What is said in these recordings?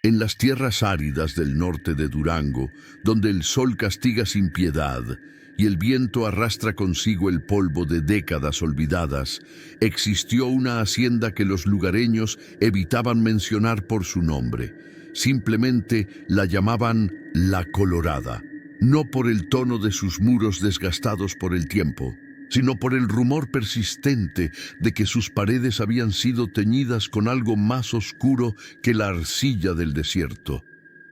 En las tierras áridas del norte de Durango, donde el sol castiga sin piedad y el viento arrastra consigo el polvo de décadas olvidadas, existió una hacienda que los lugareños evitaban mencionar por su nombre. Simplemente la llamaban La Colorada, no por el tono de sus muros desgastados por el tiempo, sino por el rumor persistente de que sus paredes habían sido teñidas con algo más oscuro que la arcilla del desierto.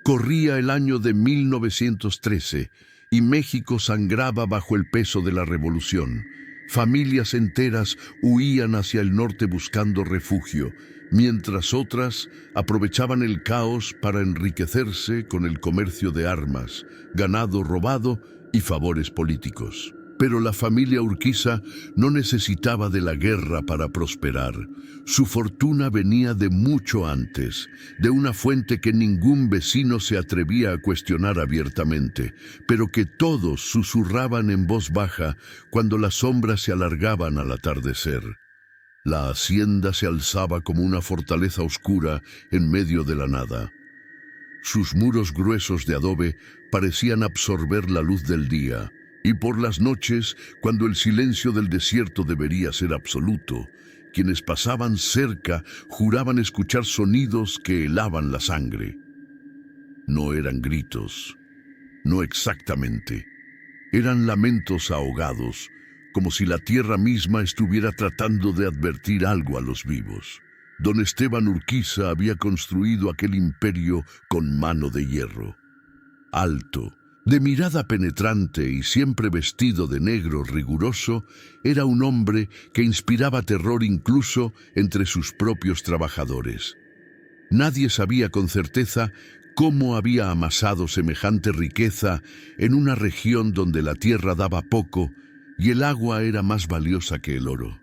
Corría el año de 1913 y México sangraba bajo el peso de la revolución. Familias enteras huían hacia el norte buscando refugio, mientras otras aprovechaban el caos para enriquecerse con el comercio de armas, ganado robado y favores políticos. Pero la familia Urquiza no necesitaba de la guerra para prosperar. Su fortuna venía de mucho antes, de una fuente que ningún vecino se atrevía a cuestionar abiertamente, pero que todos susurraban en voz baja cuando las sombras se alargaban al atardecer. La hacienda se alzaba como una fortaleza oscura en medio de la nada. Sus muros gruesos de adobe parecían absorber la luz del día, y por las noches, cuando el silencio del desierto debería ser absoluto, quienes pasaban cerca juraban escuchar sonidos que helaban la sangre. No eran gritos, no exactamente. Eran lamentos ahogados, como si la tierra misma estuviera tratando de advertir algo a los vivos. Don Esteban Urquiza había construido aquel imperio con mano de hierro. Alto, de mirada penetrante y siempre vestido de negro riguroso, era un hombre que inspiraba terror incluso entre sus propios trabajadores. Nadie sabía con certeza cómo había amasado semejante riqueza en una región donde la tierra daba poco y el agua era más valiosa que el oro.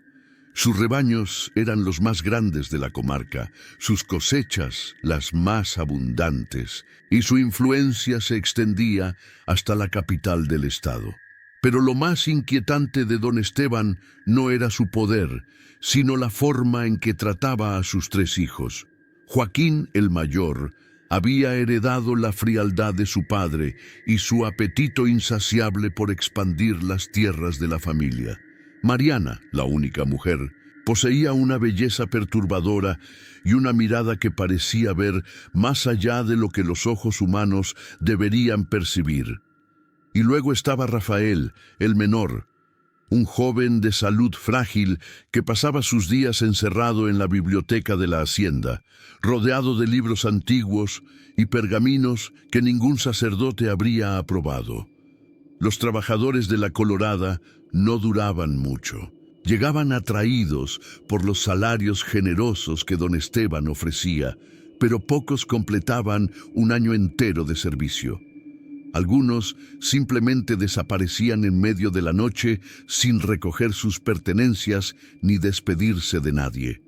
Sus rebaños eran los más grandes de la comarca, sus cosechas las más abundantes, y su influencia se extendía hasta la capital del estado. Pero lo más inquietante de don Esteban no era su poder, sino la forma en que trataba a sus tres hijos. Joaquín, el mayor, había heredado la frialdad de su padre y su apetito insaciable por expandir las tierras de la familia. Mariana, la única mujer, poseía una belleza perturbadora y una mirada que parecía ver más allá de lo que los ojos humanos deberían percibir. Y luego estaba Rafael, el menor, un joven de salud frágil que pasaba sus días encerrado en la biblioteca de la hacienda, rodeado de libros antiguos y pergaminos que ningún sacerdote habría aprobado. Los trabajadores de la Colorada no duraban mucho. Llegaban atraídos por los salarios generosos que don Esteban ofrecía, pero pocos completaban un año entero de servicio. Algunos simplemente desaparecían en medio de la noche sin recoger sus pertenencias ni despedirse de nadie.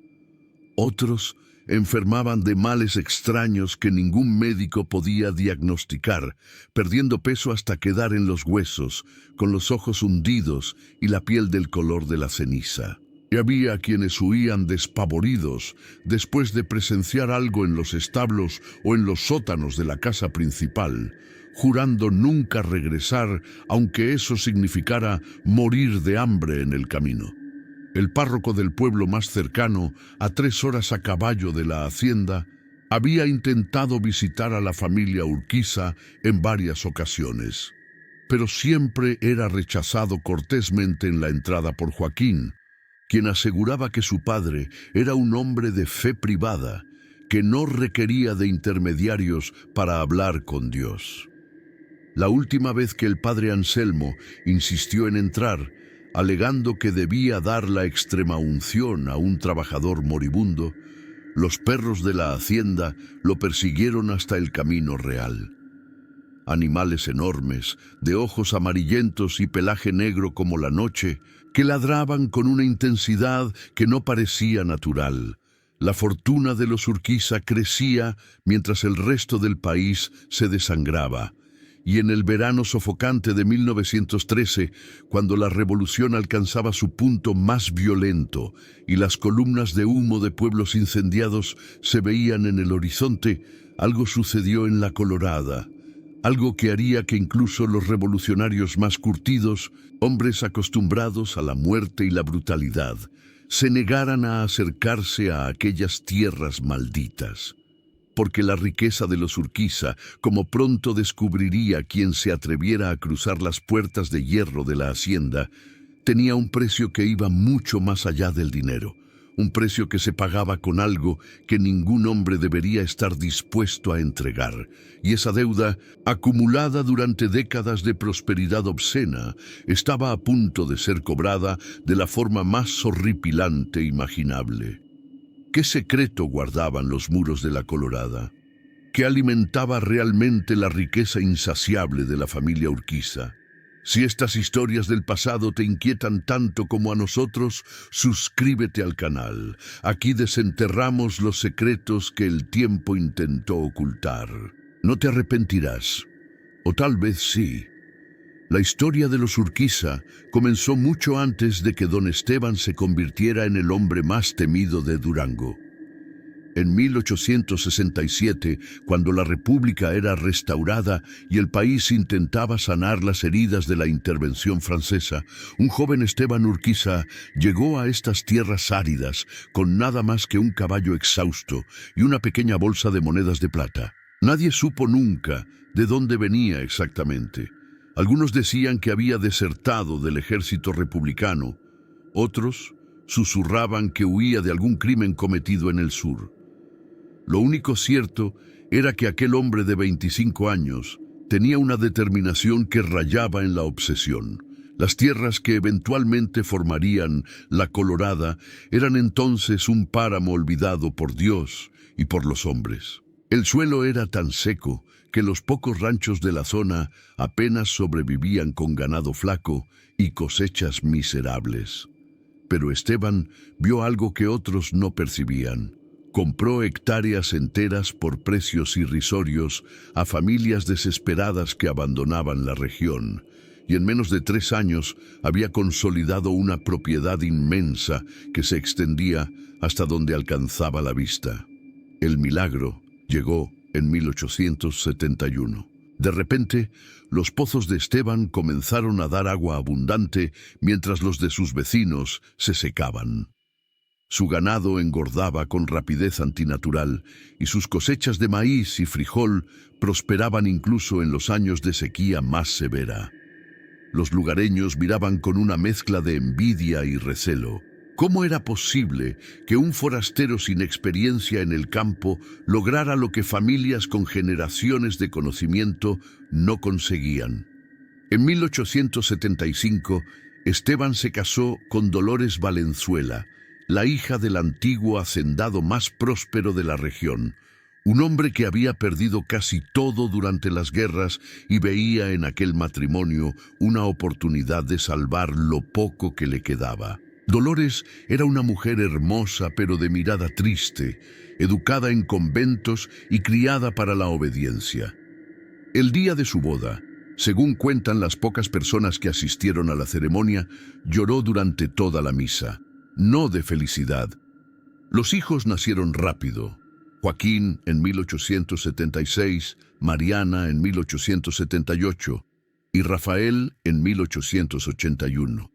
Otros enfermaban de males extraños que ningún médico podía diagnosticar, perdiendo peso hasta quedar en los huesos, con los ojos hundidos y la piel del color de la ceniza. Y había quienes huían despavoridos después de presenciar algo en los establos o en los sótanos de la casa principal, jurando nunca regresar, aunque eso significara morir de hambre en el camino. El párroco del pueblo más cercano, a 3 horas a caballo de la hacienda, había intentado visitar a la familia Urquiza en varias ocasiones, pero siempre era rechazado cortésmente en la entrada por Joaquín, quien aseguraba que su padre era un hombre de fe privada, que no requería de intermediarios para hablar con Dios. La última vez que el padre Anselmo insistió en entrar, alegando que debía dar la extremaunción a un trabajador moribundo, los perros de la hacienda lo persiguieron hasta el camino real. Animales enormes, de ojos amarillentos y pelaje negro como la noche, que ladraban con una intensidad que no parecía natural. La fortuna de los Urquiza crecía mientras el resto del país se desangraba, y en el verano sofocante de 1913, cuando la revolución alcanzaba su punto más violento y las columnas de humo de pueblos incendiados se veían en el horizonte, algo sucedió en La Colorada, algo que haría que incluso los revolucionarios más curtidos, hombres acostumbrados a la muerte y la brutalidad, se negaran a acercarse a aquellas tierras malditas. Porque la riqueza de los Urquiza, como pronto descubriría quien se atreviera a cruzar las puertas de hierro de la hacienda, tenía un precio que iba mucho más allá del dinero, un precio que se pagaba con algo que ningún hombre debería estar dispuesto a entregar, y esa deuda, acumulada durante décadas de prosperidad obscena, estaba a punto de ser cobrada de la forma más horripilante imaginable. ¿Qué secreto guardaban los muros de La Colorada? ¿Qué alimentaba realmente la riqueza insaciable de la familia Urquiza? Si estas historias del pasado te inquietan tanto como a nosotros, suscríbete al canal. Aquí desenterramos los secretos que el tiempo intentó ocultar. No te arrepentirás, o tal vez sí. La historia de los Urquiza comenzó mucho antes de que don Esteban se convirtiera en el hombre más temido de Durango. En 1867, cuando la República era restaurada y el país intentaba sanar las heridas de la intervención francesa, un joven Esteban Urquiza llegó a estas tierras áridas con nada más que un caballo exhausto y una pequeña bolsa de monedas de plata. Nadie supo nunca de dónde venía exactamente. Algunos decían que había desertado del ejército republicano, otros susurraban que huía de algún crimen cometido en el sur. Lo único cierto era que aquel hombre de 25 años tenía una determinación que rayaba en la obsesión. Las tierras que eventualmente formarían La Colorada eran entonces un páramo olvidado por Dios y por los hombres. El suelo era tan seco que los pocos ranchos de la zona apenas sobrevivían con ganado flaco y cosechas miserables. Pero Esteban vio algo que otros no percibían. Compró hectáreas enteras por precios irrisorios a familias desesperadas que abandonaban la región, y en menos de 3 años había consolidado una propiedad inmensa que se extendía hasta donde alcanzaba la vista. El milagro llegó en 1871. De repente, los pozos de Esteban comenzaron a dar agua abundante mientras los de sus vecinos se secaban. Su ganado engordaba con rapidez antinatural y sus cosechas de maíz y frijol prosperaban incluso en los años de sequía más severa. Los lugareños miraban con una mezcla de envidia y recelo. ¿Cómo era posible que un forastero sin experiencia en el campo lograra lo que familias con generaciones de conocimiento no conseguían? En 1875, Esteban se casó con Dolores Valenzuela, la hija del antiguo hacendado más próspero de la región, un hombre que había perdido casi todo durante las guerras y veía en aquel matrimonio una oportunidad de salvar lo poco que le quedaba. Dolores era una mujer hermosa pero de mirada triste, educada en conventos y criada para la obediencia. El día de su boda, según cuentan las pocas personas que asistieron a la ceremonia, lloró durante toda la misa, no de felicidad. Los hijos nacieron rápido. Joaquín en 1876, Mariana en 1878 y Rafael en 1881.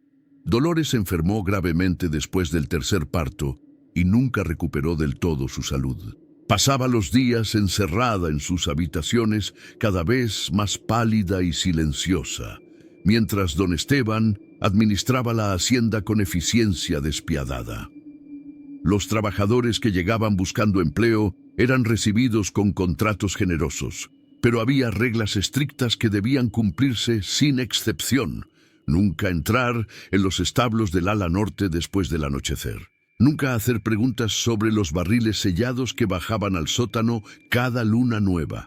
Dolores se enfermó gravemente después del tercer parto y nunca recuperó del todo su salud. Pasaba los días encerrada en sus habitaciones, cada vez más pálida y silenciosa, mientras don Esteban administraba la hacienda con eficiencia despiadada. Los trabajadores que llegaban buscando empleo eran recibidos con contratos generosos, pero había reglas estrictas que debían cumplirse sin excepción. Nunca entrar en los establos del ala norte después del anochecer. Nunca hacer preguntas sobre los barriles sellados que bajaban al sótano cada luna nueva.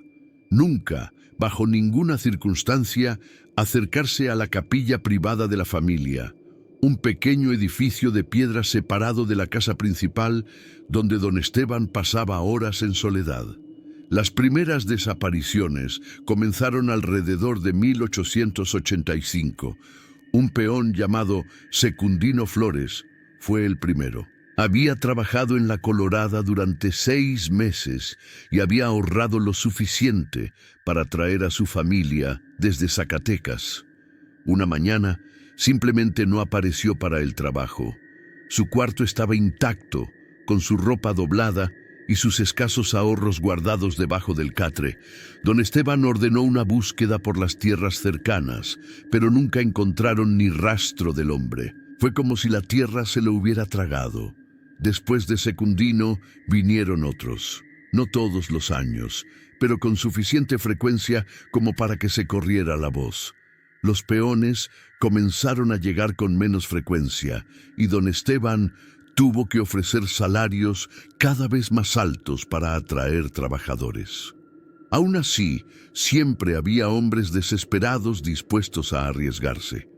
Nunca, bajo ninguna circunstancia, acercarse a la capilla privada de la familia, un pequeño edificio de piedra separado de la casa principal donde don Esteban pasaba horas en soledad. Las primeras desapariciones comenzaron alrededor de 1885. Un peón llamado Secundino Flores fue el primero. Había trabajado en la Colorada durante 6 meses y había ahorrado lo suficiente para traer a su familia desde Zacatecas. Una mañana, simplemente no apareció para el trabajo. Su cuarto estaba intacto, con su ropa doblada y sus escasos ahorros guardados debajo del catre. Don Esteban ordenó una búsqueda por las tierras cercanas, pero nunca encontraron ni rastro del hombre. Fue como si la tierra se lo hubiera tragado. Después de Secundino vinieron otros, no todos los años, pero con suficiente frecuencia como para que se corriera la voz. Los peones comenzaron a llegar con menos frecuencia y don Esteban tuvo que ofrecer salarios cada vez más altos para atraer trabajadores. Aún así, siempre había hombres desesperados dispuestos a arriesgarse.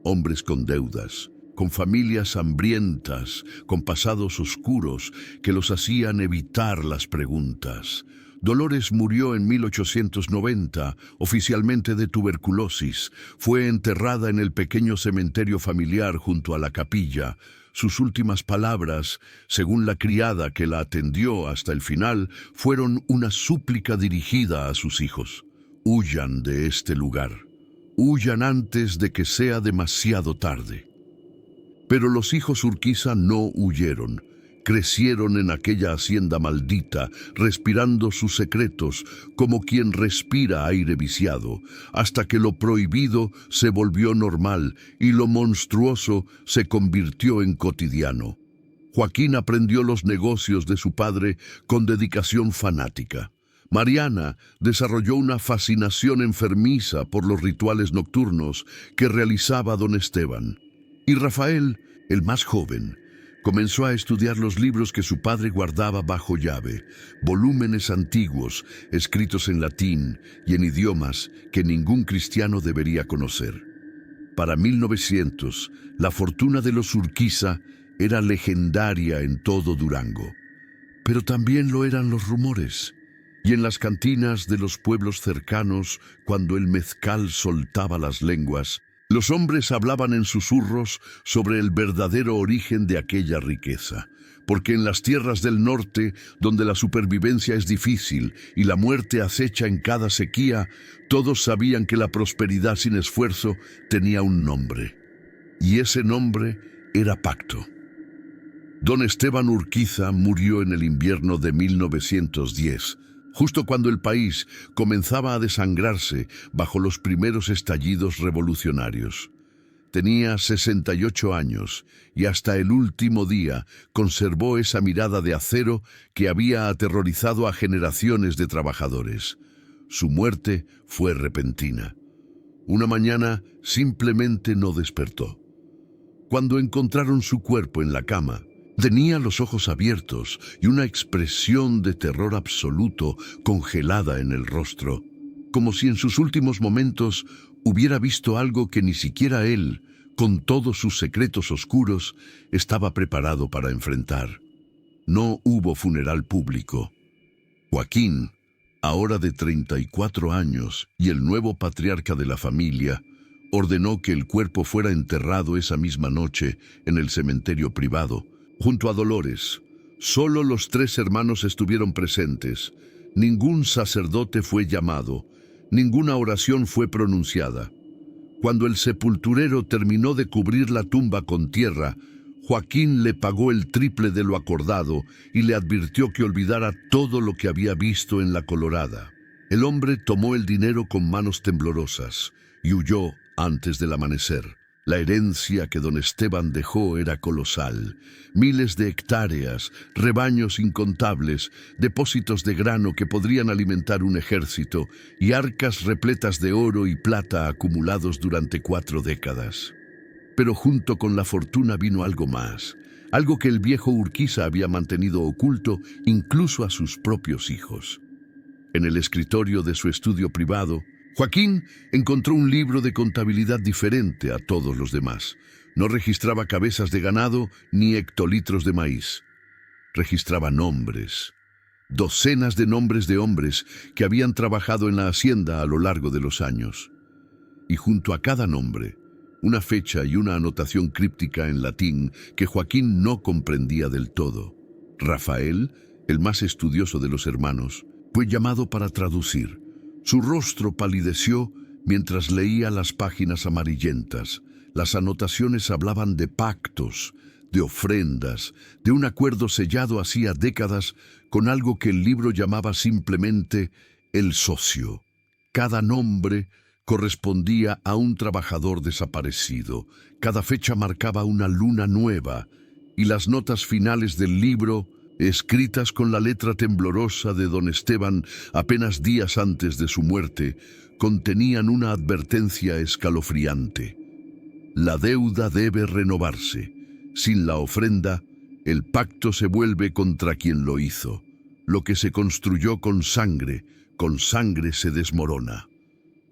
Hombres con deudas, con familias hambrientas, con pasados oscuros que los hacían evitar las preguntas. Dolores murió en 1890, oficialmente de tuberculosis. Fue enterrada en el pequeño cementerio familiar junto a la capilla. Sus últimas palabras, según la criada que la atendió hasta el final, fueron una súplica dirigida a sus hijos. Huyan de este lugar. Huyan antes de que sea demasiado tarde. Pero los hijos Urquiza no huyeron. Crecieron en aquella hacienda maldita, respirando sus secretos como quien respira aire viciado, hasta que lo prohibido se volvió normal y lo monstruoso se convirtió en cotidiano. Joaquín aprendió los negocios de su padre con dedicación fanática. Mariana desarrolló una fascinación enfermiza por los rituales nocturnos que realizaba don Esteban. Y Rafael, el más joven, comenzó a estudiar los libros que su padre guardaba bajo llave, volúmenes antiguos, escritos en latín y en idiomas que ningún cristiano debería conocer. Para 1900, la fortuna de los Urquiza era legendaria en todo Durango. Pero también lo eran los rumores. Y en las cantinas de los pueblos cercanos, cuando el mezcal soltaba las lenguas, los hombres hablaban en susurros sobre el verdadero origen de aquella riqueza, porque en las tierras del norte, donde la supervivencia es difícil y la muerte acecha en cada sequía, todos sabían que la prosperidad sin esfuerzo tenía un nombre, y ese nombre era pacto. Don Esteban Urquiza murió en el invierno de 1910, justo cuando el país comenzaba a desangrarse bajo los primeros estallidos revolucionarios. Tenía 68 años y hasta el último día conservó esa mirada de acero que había aterrorizado a generaciones de trabajadores. Su muerte fue repentina. Una mañana simplemente no despertó. Cuando encontraron su cuerpo en la cama, tenía los ojos abiertos y una expresión de terror absoluto congelada en el rostro, como si en sus últimos momentos hubiera visto algo que ni siquiera él, con todos sus secretos oscuros, estaba preparado para enfrentar. No hubo funeral público. Joaquín, ahora de 34 años y el nuevo patriarca de la familia, ordenó que el cuerpo fuera enterrado esa misma noche en el cementerio privado, junto a Dolores. Solo los 3 hermanos estuvieron presentes. Ningún sacerdote fue llamado. Ninguna oración fue pronunciada. Cuando el sepulturero terminó de cubrir la tumba con tierra, Joaquín le pagó el triple de lo acordado y le advirtió que olvidara todo lo que había visto en la Colorada. El hombre tomó el dinero con manos temblorosas y huyó antes del amanecer. La herencia que don Esteban dejó era colosal. Miles de hectáreas, rebaños incontables, depósitos de grano que podrían alimentar un ejército y arcas repletas de oro y plata acumulados durante 4 décadas. Pero junto con la fortuna vino algo más, algo que el viejo Urquiza había mantenido oculto incluso a sus propios hijos. En el escritorio de su estudio privado, Joaquín encontró un libro de contabilidad diferente a todos los demás. No registraba cabezas de ganado ni hectolitros de maíz. Registraba nombres. docenas de nombres de hombres que habían trabajado en la hacienda a lo largo de los años. Y junto a cada nombre, una fecha y una anotación críptica en latín que Joaquín no comprendía del todo. Rafael, el más estudioso de los hermanos, fue llamado para traducir. Su rostro palideció mientras leía las páginas amarillentas. Las anotaciones hablaban de pactos, de ofrendas, de un acuerdo sellado hacía décadas con algo que el libro llamaba simplemente el socio. Cada nombre correspondía a un trabajador desaparecido. Cada fecha marcaba una luna nueva, y las notas finales del libro, escritas con la letra temblorosa de don Esteban apenas días antes de su muerte, contenían una advertencia escalofriante. La deuda debe renovarse. Sin la ofrenda, el pacto se vuelve contra quien lo hizo. Lo que se construyó con sangre se desmorona.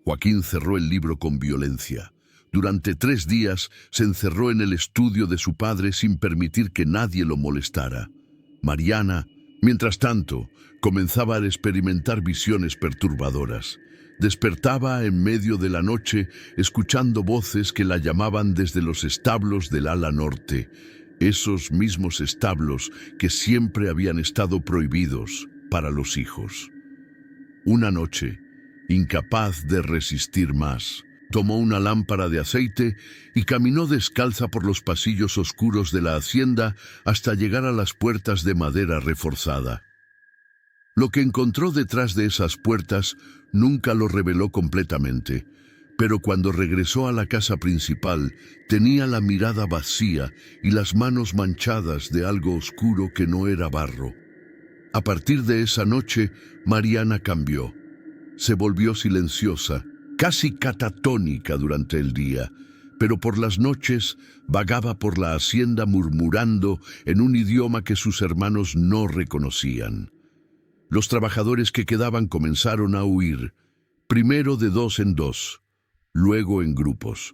Joaquín cerró el libro con violencia. Durante 3 días se encerró en el estudio de su padre sin permitir que nadie lo molestara. Mariana, mientras tanto, comenzaba a experimentar visiones perturbadoras. Despertaba en medio de la noche escuchando voces que la llamaban desde los establos del ala norte, esos mismos establos que siempre habían estado prohibidos para los hijos. Una noche, incapaz de resistir más, tomó una lámpara de aceite y caminó descalza por los pasillos oscuros de la hacienda hasta llegar a las puertas de madera reforzada. Lo que encontró detrás de esas puertas nunca lo reveló completamente, pero cuando regresó a la casa principal tenía la mirada vacía y las manos manchadas de algo oscuro que no era barro. A partir de esa noche, Mariana cambió. Se volvió silenciosa, casi catatónica durante el día, pero por las noches vagaba por la hacienda murmurando en un idioma que sus hermanos no reconocían. Los trabajadores que quedaban comenzaron a huir, primero de 2 en 2, luego en grupos.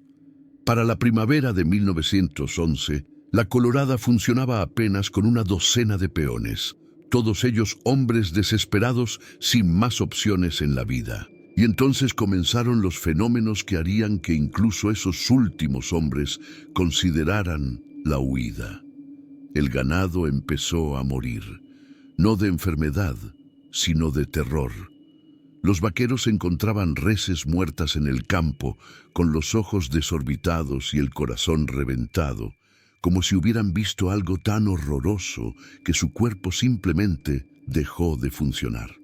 Para la primavera de 1911, la Colorada funcionaba apenas con una docena de peones, todos ellos hombres desesperados sin más opciones en la vida. Y entonces comenzaron los fenómenos que harían que incluso esos últimos hombres consideraran la huida. El ganado empezó a morir, no de enfermedad, sino de terror. Los vaqueros encontraban reses muertas en el campo, con los ojos desorbitados y el corazón reventado, como si hubieran visto algo tan horroroso que su cuerpo simplemente dejó de funcionar.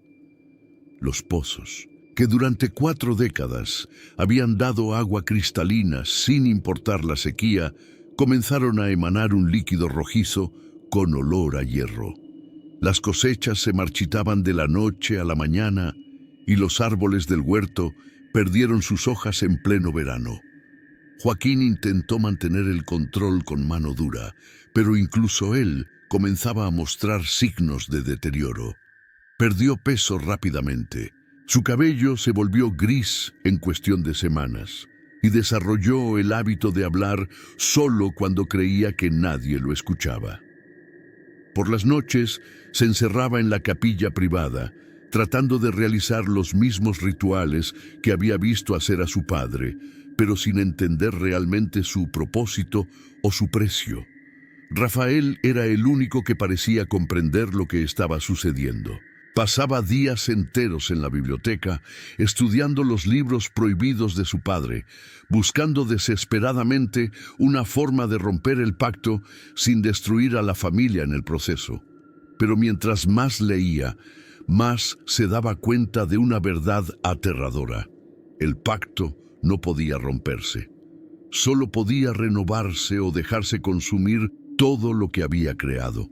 Los pozos, que durante 4 décadas habían dado agua cristalina sin importar la sequía, comenzaron a emanar un líquido rojizo con olor a hierro. Las cosechas se marchitaban de la noche a la mañana y los árboles del huerto perdieron sus hojas en pleno verano. Joaquín intentó mantener el control con mano dura, pero incluso él comenzaba a mostrar signos de deterioro. Perdió peso rápidamente. Su cabello se volvió gris en cuestión de semanas y desarrolló el hábito de hablar solo cuando creía que nadie lo escuchaba. Por las noches se encerraba en la capilla privada, tratando de realizar los mismos rituales que había visto hacer a su padre, pero sin entender realmente su propósito o su precio. Rafael era el único que parecía comprender lo que estaba sucediendo. Pasaba días enteros en la biblioteca, estudiando los libros prohibidos de su padre, buscando desesperadamente una forma de romper el pacto sin destruir a la familia en el proceso. Pero mientras más leía, más se daba cuenta de una verdad aterradora. El pacto no podía romperse. Solo podía renovarse o dejarse consumir todo lo que había creado.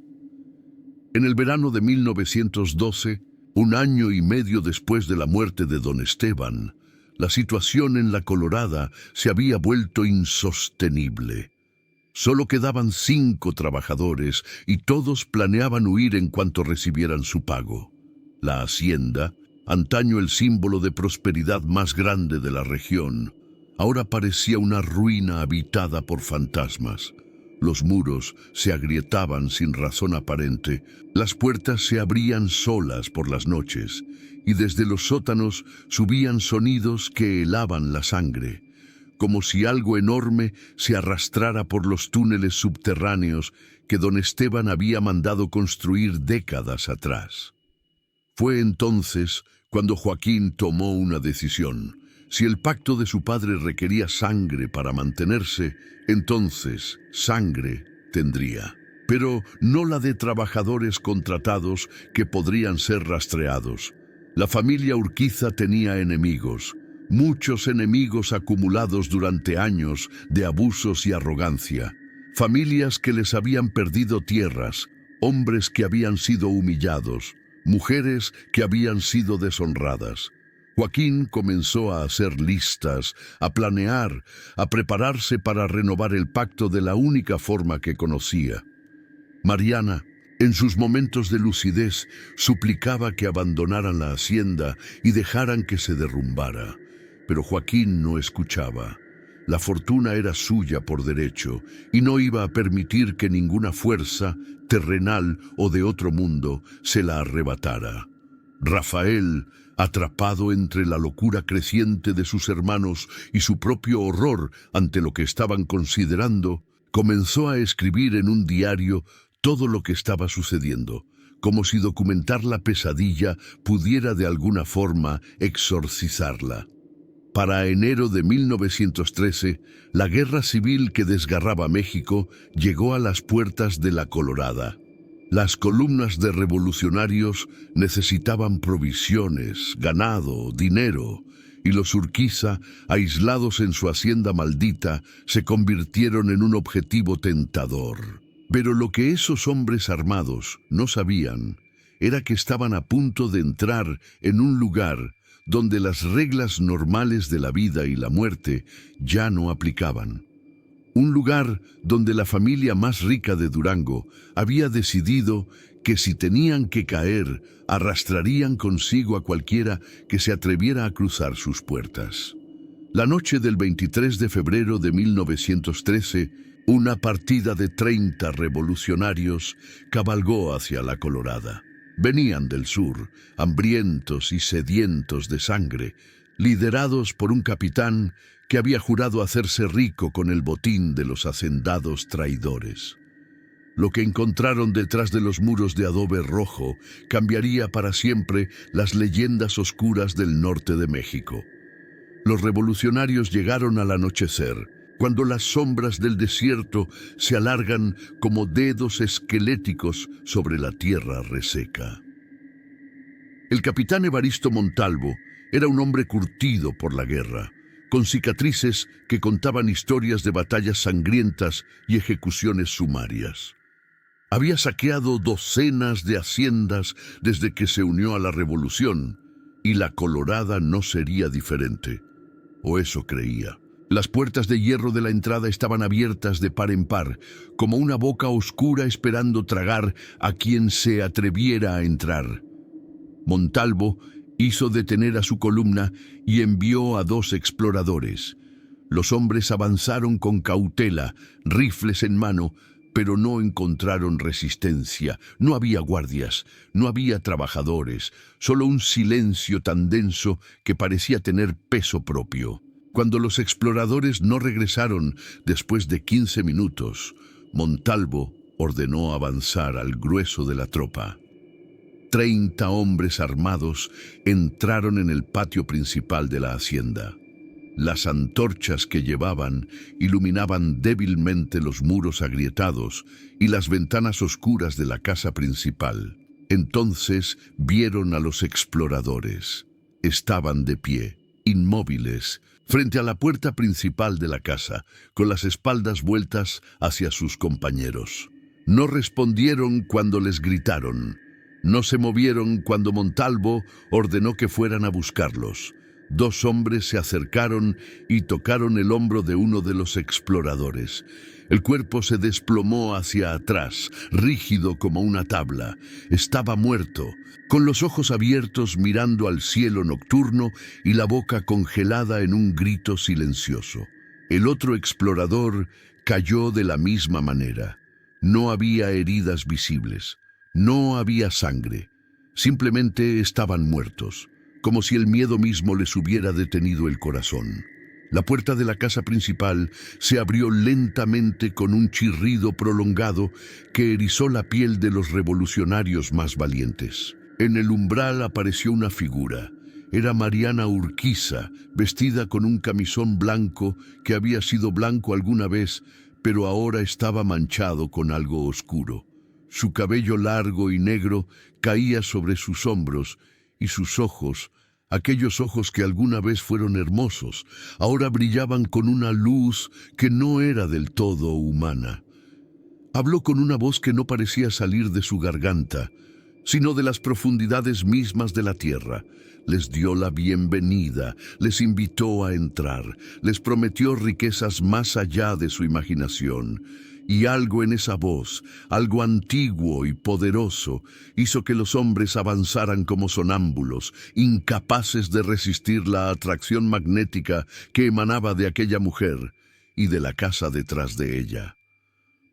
En el verano de 1912, 1 año y medio después de la muerte de don Esteban, la situación en la Colorada se había vuelto insostenible. Solo quedaban 5 trabajadores y todos planeaban huir en cuanto recibieran su pago. La hacienda, antaño el símbolo de prosperidad más grande de la región, ahora parecía una ruina habitada por fantasmas. Los muros se agrietaban sin razón aparente, las puertas se abrían solas por las noches, y desde los sótanos subían sonidos que helaban la sangre, como si algo enorme se arrastrara por los túneles subterráneos que don Esteban había mandado construir décadas atrás. Fue entonces cuando Joaquín tomó una decisión. Si el pacto de su padre requería sangre para mantenerse, entonces sangre tendría. Pero no la de trabajadores contratados que podrían ser rastreados. La familia Urquiza tenía enemigos, muchos enemigos acumulados durante años de abusos y arrogancia. Familias que les habían perdido tierras, hombres que habían sido humillados, mujeres que habían sido deshonradas. Joaquín comenzó a hacer listas, a planear, a prepararse para renovar el pacto de la única forma que conocía. Mariana, en sus momentos de lucidez, suplicaba que abandonaran la hacienda y dejaran que se derrumbara. Pero Joaquín no escuchaba. La fortuna era suya por derecho y no iba a permitir que ninguna fuerza, terrenal o de otro mundo, se la arrebatara. Rafael, atrapado entre la locura creciente de sus hermanos y su propio horror ante lo que estaban considerando, comenzó a escribir en un diario todo lo que estaba sucediendo, como si documentar la pesadilla pudiera de alguna forma exorcizarla. Para enero de 1913, la guerra civil que desgarraba México llegó a las puertas de La Colorada. Las columnas de revolucionarios necesitaban provisiones, ganado, dinero, y los Urquiza, aislados en su hacienda maldita, se convirtieron en un objetivo tentador. Pero lo que esos hombres armados no sabían era que estaban a punto de entrar en un lugar donde las reglas normales de la vida y la muerte ya no aplicaban. Un lugar donde la familia más rica de Durango había decidido que si tenían que caer, arrastrarían consigo a cualquiera que se atreviera a cruzar sus puertas. La noche del 23 de febrero de 1913, una partida de 30 revolucionarios cabalgó hacia La Colorada. Venían del sur, hambrientos y sedientos de sangre, liderados por un capitán que había jurado hacerse rico con el botín de los hacendados traidores. Lo que encontraron detrás de los muros de adobe rojo cambiaría para siempre las leyendas oscuras del norte de México. Los revolucionarios llegaron al anochecer, cuando las sombras del desierto se alargan como dedos esqueléticos sobre la tierra reseca. El capitán Evaristo Montalvo era un hombre curtido por la guerra, con cicatrices que contaban historias de batallas sangrientas y ejecuciones sumarias. Había saqueado docenas de haciendas desde que se unió a la revolución, y La Colorada no sería diferente, o eso creía. Las puertas de hierro de la entrada estaban abiertas de par en par, como una boca oscura esperando tragar a quien se atreviera a entrar. Montalvo hizo detener a su columna y envió a 2 exploradores. Los hombres avanzaron con cautela, rifles en mano, pero no encontraron resistencia. No había guardias, no había trabajadores, solo un silencio tan denso que parecía tener peso propio. Cuando los exploradores no regresaron después de 15 minutos, Montalvo ordenó avanzar al grueso de la tropa. 30 hombres armados entraron en el patio principal de la hacienda. Las antorchas que llevaban iluminaban débilmente los muros agrietados y las ventanas oscuras de la casa principal. Entonces vieron a los exploradores. Estaban de pie, inmóviles, frente a la puerta principal de la casa, con las espaldas vueltas hacia sus compañeros. No respondieron cuando les gritaron. No se movieron cuando Montalvo ordenó que fueran a buscarlos. 2 hombres se acercaron y tocaron el hombro de uno de los exploradores. El cuerpo se desplomó hacia atrás, rígido como una tabla. Estaba muerto, con los ojos abiertos mirando al cielo nocturno y la boca congelada en un grito silencioso. El otro explorador cayó de la misma manera. No había heridas visibles, no había sangre, simplemente estaban muertos, como si el miedo mismo les hubiera detenido el corazón. La puerta de la casa principal se abrió lentamente con un chirrido prolongado que erizó la piel de los revolucionarios más valientes. En el umbral apareció una figura. Era Mariana Urquiza, vestida con un camisón blanco que había sido blanco alguna vez, pero ahora estaba manchado con algo oscuro. Su cabello largo y negro caía sobre sus hombros y sus ojos, aquellos ojos que alguna vez fueron hermosos, ahora brillaban con una luz que no era del todo humana. Habló con una voz que no parecía salir de su garganta, sino de las profundidades mismas de la tierra. Les dio la bienvenida, les invitó a entrar, les prometió riquezas más allá de su imaginación. Y algo en esa voz, algo antiguo y poderoso, hizo que los hombres avanzaran como sonámbulos, incapaces de resistir la atracción magnética que emanaba de aquella mujer y de la casa detrás de ella.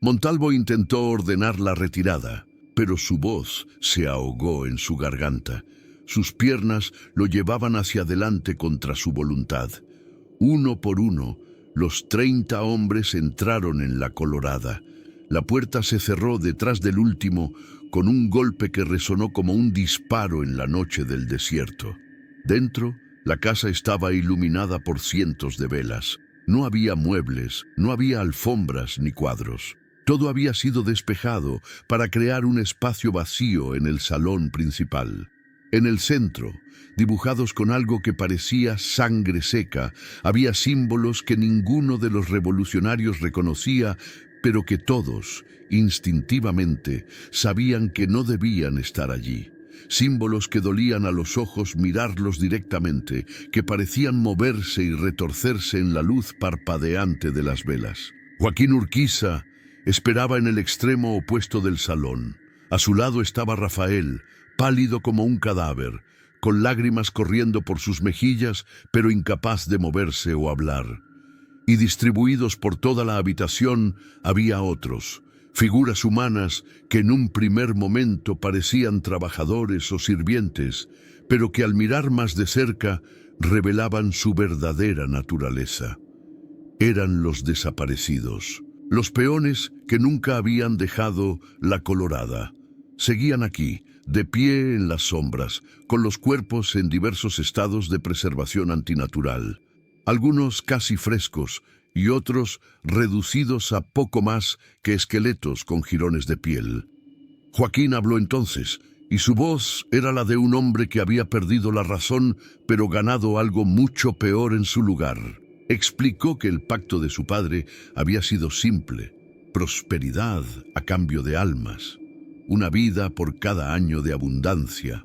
Montalvo intentó ordenar la retirada, pero su voz se ahogó en su garganta. Sus piernas lo llevaban hacia adelante contra su voluntad. Uno por uno, los 30 hombres entraron en la Colorada. La puerta se cerró detrás del último con un golpe que resonó como un disparo en la noche del desierto. Dentro, la casa estaba iluminada por cientos de velas. No había muebles, no había alfombras ni cuadros. Todo había sido despejado para crear un espacio vacío en el salón principal. En el centro, dibujados con algo que parecía sangre seca, había símbolos que ninguno de los revolucionarios reconocía, pero que todos, instintivamente, sabían que no debían estar allí. Símbolos que dolían a los ojos mirarlos directamente, que parecían moverse y retorcerse en la luz parpadeante de las velas. Joaquín Urquiza esperaba en el extremo opuesto del salón. A su lado estaba Rafael, pálido como un cadáver, con lágrimas corriendo por sus mejillas, pero incapaz de moverse o hablar. Y distribuidos por toda la habitación había otros, figuras humanas que en un primer momento parecían trabajadores o sirvientes, pero que al mirar más de cerca revelaban su verdadera naturaleza. Eran los desaparecidos, los peones que nunca habían dejado la Colorada. Seguían aquí, de pie en las sombras, con los cuerpos en diversos estados de preservación antinatural. Algunos casi frescos y otros reducidos a poco más que esqueletos con jirones de piel. Joaquín habló entonces, y su voz era la de un hombre que había perdido la razón, pero ganado algo mucho peor en su lugar. Explicó que el pacto de su padre había sido simple: prosperidad a cambio de almas, una vida por cada año de abundancia.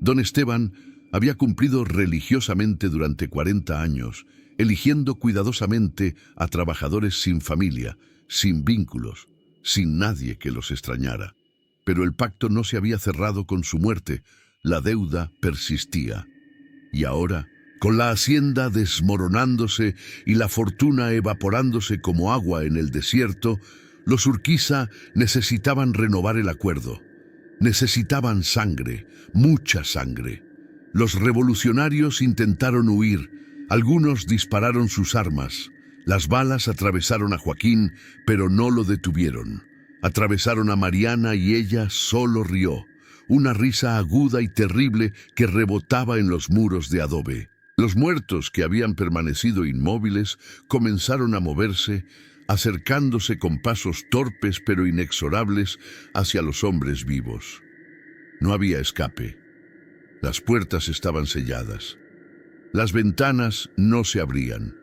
Don Esteban había cumplido religiosamente durante 40 años, eligiendo cuidadosamente a trabajadores sin familia, sin vínculos, sin nadie que los extrañara. Pero el pacto no se había cerrado con su muerte, la deuda persistía. Y ahora, con la hacienda desmoronándose y la fortuna evaporándose como agua en el desierto, los Urquiza necesitaban renovar el acuerdo. Necesitaban sangre, mucha sangre. Los revolucionarios intentaron huir. Algunos dispararon sus armas. Las balas atravesaron a Joaquín, pero no lo detuvieron. Atravesaron a Mariana y ella solo rió, una risa aguda y terrible que rebotaba en los muros de adobe. Los muertos, que habían permanecido inmóviles, comenzaron a moverse, acercándose con pasos torpes pero inexorables hacia los hombres vivos. No había escape. Las puertas estaban selladas. Las ventanas no se abrían.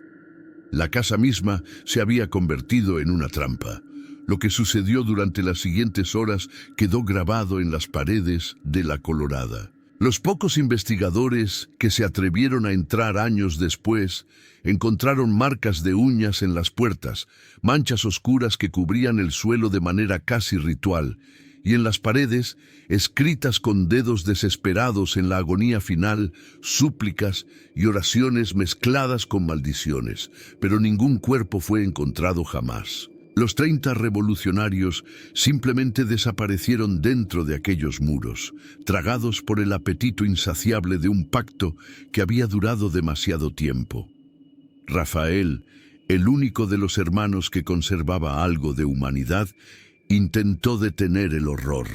La casa misma se había convertido en una trampa. Lo que sucedió durante las siguientes horas quedó grabado en las paredes de la Colorada. Los pocos investigadores que se atrevieron a entrar años después encontraron marcas de uñas en las puertas, manchas oscuras que cubrían el suelo de manera casi ritual, y en las paredes, escritas con dedos desesperados en la agonía final, súplicas y oraciones mezcladas con maldiciones, pero ningún cuerpo fue encontrado jamás. Los 30 revolucionarios simplemente desaparecieron dentro de aquellos muros, tragados por el apetito insaciable de un pacto que había durado demasiado tiempo. Rafael, el único de los hermanos que conservaba algo de humanidad, intentó detener el horror.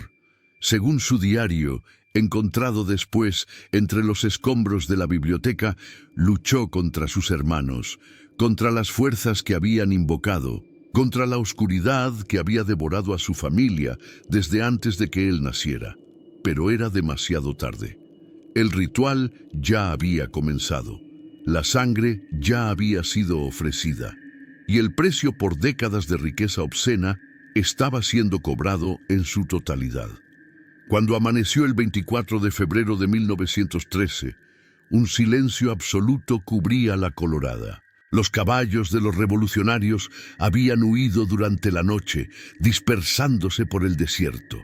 Según su diario, encontrado después entre los escombros de la biblioteca, luchó contra sus hermanos, contra las fuerzas que habían invocado, contra la oscuridad que había devorado a su familia desde antes de que él naciera. Pero era demasiado tarde. El ritual ya había comenzado. La sangre ya había sido ofrecida. Y el precio por décadas de riqueza obscena estaba siendo cobrado en su totalidad. Cuando amaneció el 24 de febrero de 1913, un silencio absoluto cubría la Colorada. Los caballos de los revolucionarios habían huido durante la noche, dispersándose por el desierto.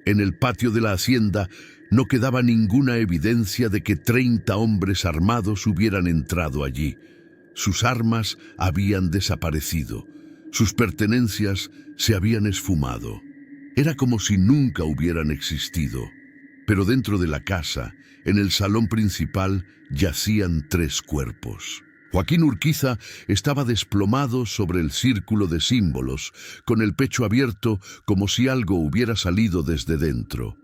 En el patio de la hacienda no quedaba ninguna evidencia de que 30 hombres armados hubieran entrado allí. Sus armas habían desaparecido. Sus pertenencias se habían esfumado. Era como si nunca hubieran existido. Pero dentro de la casa, en el salón principal, yacían 3 cuerpos. Joaquín Urquiza estaba desplomado sobre el círculo de símbolos, con el pecho abierto como si algo hubiera salido desde dentro.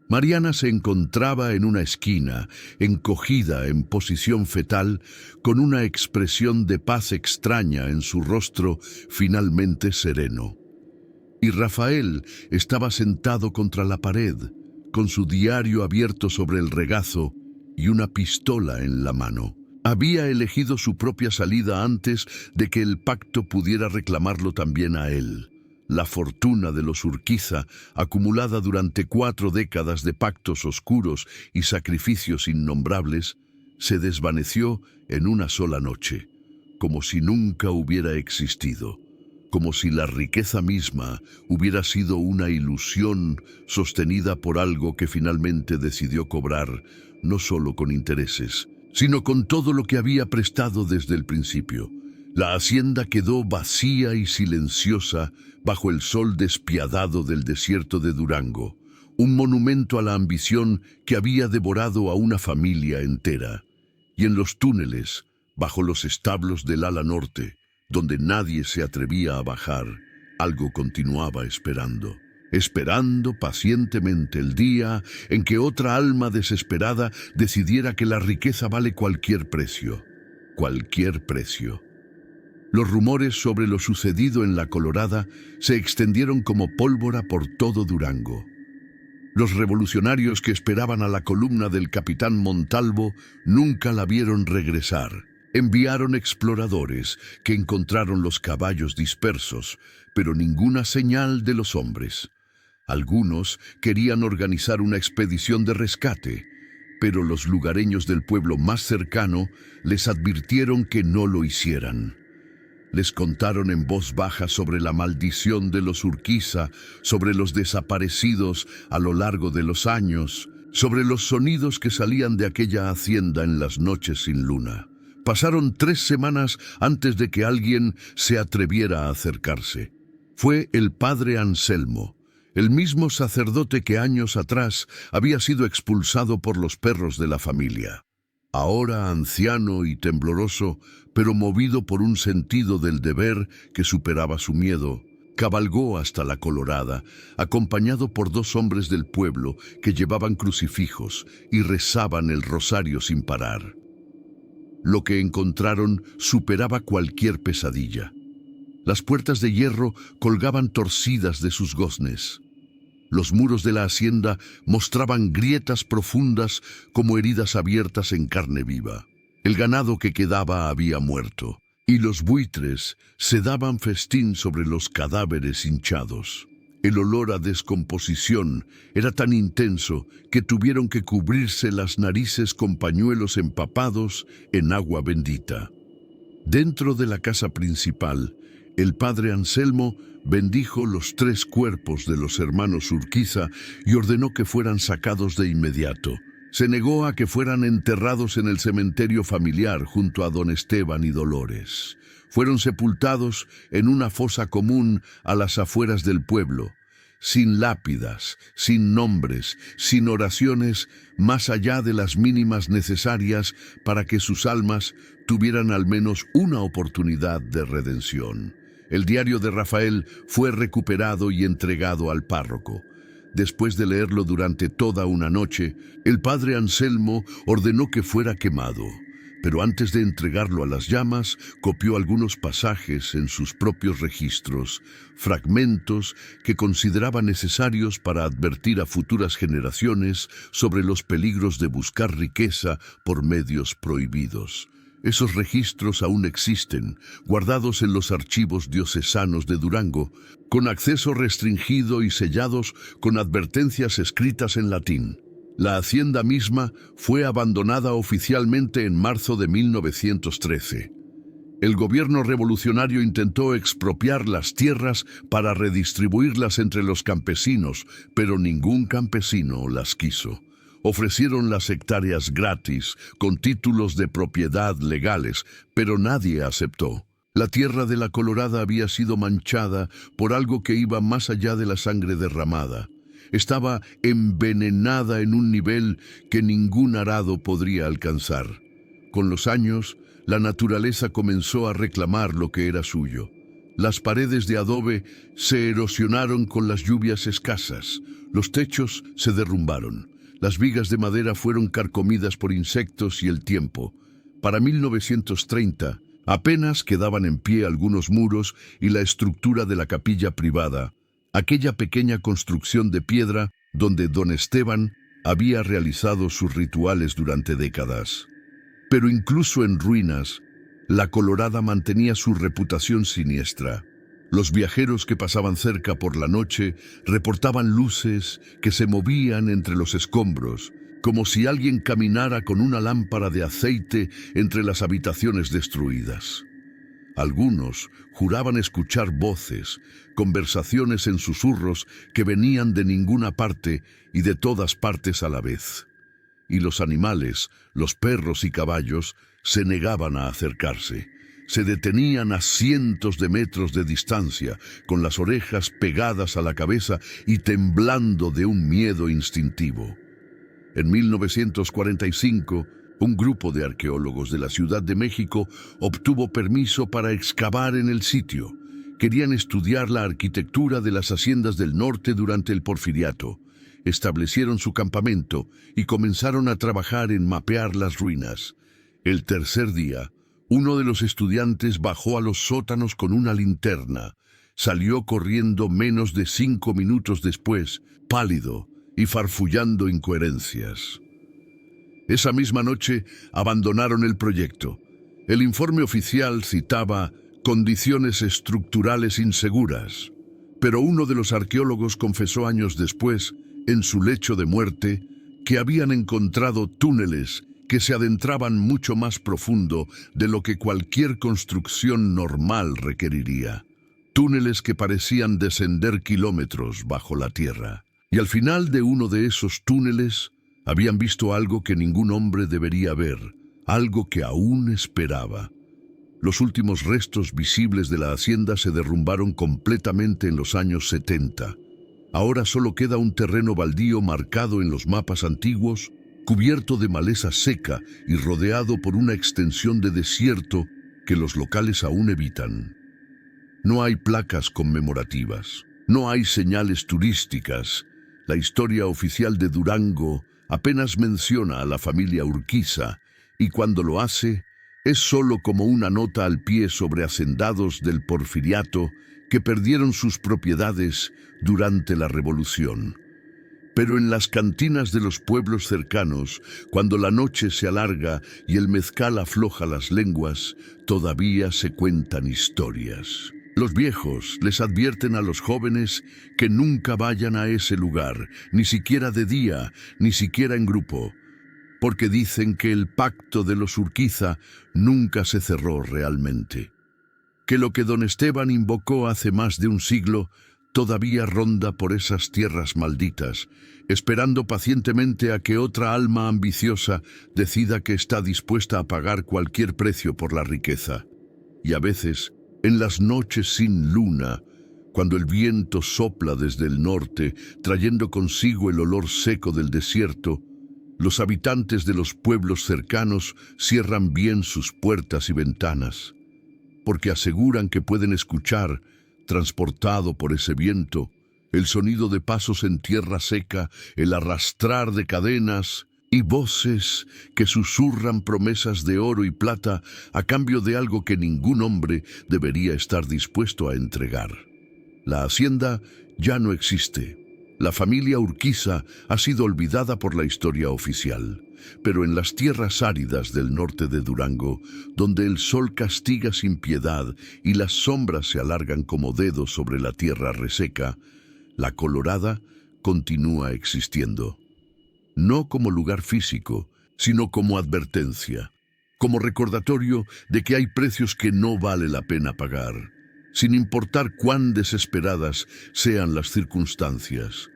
Mariana se encontraba en una esquina, encogida en posición fetal, con una expresión de paz extraña en su rostro finalmente sereno. Y Rafael estaba sentado contra la pared, con su diario abierto sobre el regazo y una pistola en la mano. Había elegido su propia salida antes de que el pacto pudiera reclamarlo también a él. La fortuna de los Urquiza, acumulada durante 4 décadas de pactos oscuros y sacrificios innombrables, se desvaneció en una sola noche, como si nunca hubiera existido, como si la riqueza misma hubiera sido una ilusión sostenida por algo que finalmente decidió cobrar, no solo con intereses, sino con todo lo que había prestado desde el principio. La hacienda quedó vacía y silenciosa bajo el sol despiadado del desierto de Durango, un monumento a la ambición que había devorado a una familia entera. Y en los túneles, bajo los establos del ala norte, donde nadie se atrevía a bajar, algo continuaba esperando. Esperando pacientemente el día en que otra alma desesperada decidiera que la riqueza vale cualquier precio. Cualquier precio. Los rumores sobre lo sucedido en la Colorada se extendieron como pólvora por todo Durango. Los revolucionarios que esperaban a la columna del capitán Montalvo nunca la vieron regresar. Enviaron exploradores que encontraron los caballos dispersos, pero ninguna señal de los hombres. Algunos querían organizar una expedición de rescate, pero los lugareños del pueblo más cercano les advirtieron que no lo hicieran. Les contaron en voz baja sobre la maldición de los Urquiza, sobre los desaparecidos a lo largo de los años, sobre los sonidos que salían de aquella hacienda en las noches sin luna. Pasaron 3 semanas antes de que alguien se atreviera a acercarse. Fue el padre Anselmo, el mismo sacerdote que años atrás había sido expulsado por los perros de la familia. Ahora anciano y tembloroso, pero movido por un sentido del deber que superaba su miedo, cabalgó hasta la Colorada, acompañado por 2 hombres del pueblo que llevaban crucifijos y rezaban el rosario sin parar. Lo que encontraron superaba cualquier pesadilla. Las puertas de hierro colgaban torcidas de sus goznes. Los muros de la hacienda mostraban grietas profundas como heridas abiertas en carne viva. El ganado que quedaba había muerto, y los buitres se daban festín sobre los cadáveres hinchados. El olor a descomposición era tan intenso que tuvieron que cubrirse las narices con pañuelos empapados en agua bendita. Dentro de la casa principal, el padre Anselmo bendijo los 3 cuerpos de los hermanos Urquiza y ordenó que fueran sacados de inmediato. Se negó a que fueran enterrados en el cementerio familiar junto a don Esteban y Dolores. Fueron sepultados en una fosa común a las afueras del pueblo, sin lápidas, sin nombres, sin oraciones, más allá de las mínimas necesarias para que sus almas tuvieran al menos una oportunidad de redención. El diario de Rafael fue recuperado y entregado al párroco. Después de leerlo durante toda una noche, el padre Anselmo ordenó que fuera quemado. Pero antes de entregarlo a las llamas, copió algunos pasajes en sus propios registros, fragmentos que consideraba necesarios para advertir a futuras generaciones sobre los peligros de buscar riqueza por medios prohibidos. Esos registros aún existen, guardados en los archivos diocesanos de Durango, con acceso restringido y sellados con advertencias escritas en latín. La hacienda misma fue abandonada oficialmente en marzo de 1913. El gobierno revolucionario intentó expropiar las tierras para redistribuirlas entre los campesinos, pero ningún campesino las quiso. Ofrecieron las hectáreas gratis, con títulos de propiedad legales, pero nadie aceptó. La tierra de la Colorada había sido manchada por algo que iba más allá de la sangre derramada. Estaba envenenada en un nivel que ningún arado podría alcanzar. Con los años, la naturaleza comenzó a reclamar lo que era suyo. Las paredes de adobe se erosionaron con las lluvias escasas. Los techos se derrumbaron. Las vigas de madera fueron carcomidas por insectos y el tiempo. Para 1930, apenas quedaban en pie algunos muros y la estructura de la capilla privada, aquella pequeña construcción de piedra donde don Esteban había realizado sus rituales durante décadas. Pero incluso en ruinas, la Colorada mantenía su reputación siniestra. Los viajeros que pasaban cerca por la noche reportaban luces que se movían entre los escombros, como si alguien caminara con una lámpara de aceite entre las habitaciones destruidas. Algunos juraban escuchar voces, conversaciones en susurros que venían de ninguna parte y de todas partes a la vez. Y los animales, los perros y caballos, se negaban a acercarse. Se detenían a cientos de metros de distancia, con las orejas pegadas a la cabeza y temblando de un miedo instintivo. En 1945, un grupo de arqueólogos de la Ciudad de México obtuvo permiso para excavar en el sitio. Querían estudiar la arquitectura de las haciendas del norte durante el Porfiriato. Establecieron su campamento y comenzaron a trabajar en mapear las ruinas. El tercer día, uno de los estudiantes bajó a los sótanos con una linterna. Salió corriendo menos de 5 minutos después, pálido y farfullando incoherencias. Esa misma noche abandonaron el proyecto. El informe oficial citaba condiciones estructurales inseguras, pero uno de los arqueólogos confesó años después, en su lecho de muerte, que habían encontrado túneles que se adentraban mucho más profundo de lo que cualquier construcción normal requeriría. Túneles que parecían descender kilómetros bajo la tierra. Y al final de uno de esos túneles habían visto algo que ningún hombre debería ver, algo que aún esperaba. Los últimos restos visibles de la hacienda se derrumbaron completamente en los años 70. Ahora solo queda un terreno baldío marcado en los mapas antiguos, cubierto de maleza seca y rodeado por una extensión de desierto que los locales aún evitan. No hay placas conmemorativas, no hay señales turísticas. La historia oficial de Durango apenas menciona a la familia Urquiza, y cuando lo hace, es solo como una nota al pie sobre hacendados del Porfiriato que perdieron sus propiedades durante la Revolución. Pero en las cantinas de los pueblos cercanos, cuando la noche se alarga y el mezcal afloja las lenguas, todavía se cuentan historias. Los viejos les advierten a los jóvenes que nunca vayan a ese lugar, ni siquiera de día, ni siquiera en grupo, porque dicen que el pacto de los Urquiza nunca se cerró realmente. Que lo que don Esteban invocó hace más de un siglo todavía ronda por esas tierras malditas, esperando pacientemente a que otra alma ambiciosa decida que está dispuesta a pagar cualquier precio por la riqueza. Y a veces, en las noches sin luna, cuando el viento sopla desde el norte, trayendo consigo el olor seco del desierto, los habitantes de los pueblos cercanos cierran bien sus puertas y ventanas, porque aseguran que pueden escuchar, transportado por ese viento, el sonido de pasos en tierra seca, el arrastrar de cadenas y voces que susurran promesas de oro y plata a cambio de algo que ningún hombre debería estar dispuesto a entregar. La hacienda ya no existe. La familia Urquiza ha sido olvidada por la historia oficial, pero en las tierras áridas del norte de Durango, donde el sol castiga sin piedad y las sombras se alargan como dedos sobre la tierra reseca, la Colorada continúa existiendo. No como lugar físico, sino como advertencia, como recordatorio de que hay precios que no vale la pena pagar, sin importar cuán desesperadas sean las circunstancias.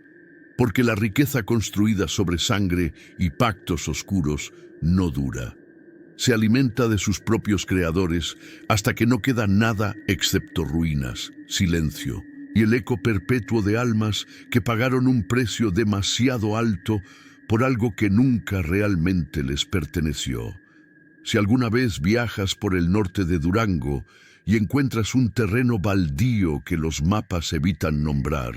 Porque la riqueza construida sobre sangre y pactos oscuros no dura. Se alimenta de sus propios creadores hasta que no queda nada excepto ruinas, silencio y el eco perpetuo de almas que pagaron un precio demasiado alto por algo que nunca realmente les perteneció. Si alguna vez viajas por el norte de Durango y encuentras un terreno baldío que los mapas evitan nombrar,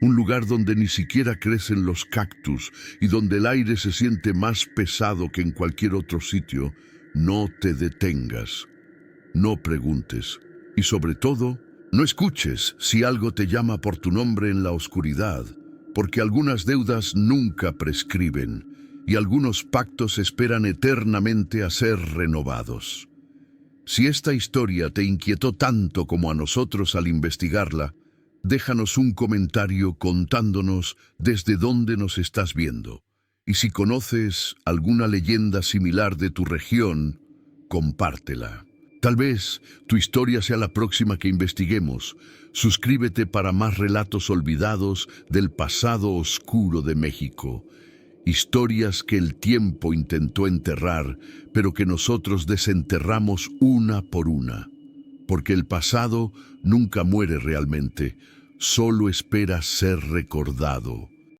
un lugar donde ni siquiera crecen los cactus y donde el aire se siente más pesado que en cualquier otro sitio, no te detengas, no preguntes y sobre todo, no escuches si algo te llama por tu nombre en la oscuridad, porque algunas deudas nunca prescriben y algunos pactos esperan eternamente a ser renovados. Si esta historia te inquietó tanto como a nosotros al investigarla, déjanos un comentario contándonos desde dónde nos estás viendo. Y si conoces alguna leyenda similar de tu región, compártela. Tal vez tu historia sea la próxima que investiguemos. Suscríbete para más relatos olvidados del pasado oscuro de México. Historias que el tiempo intentó enterrar, pero que nosotros desenterramos una por una. Porque el pasado nunca muere realmente, solo espera ser recordado.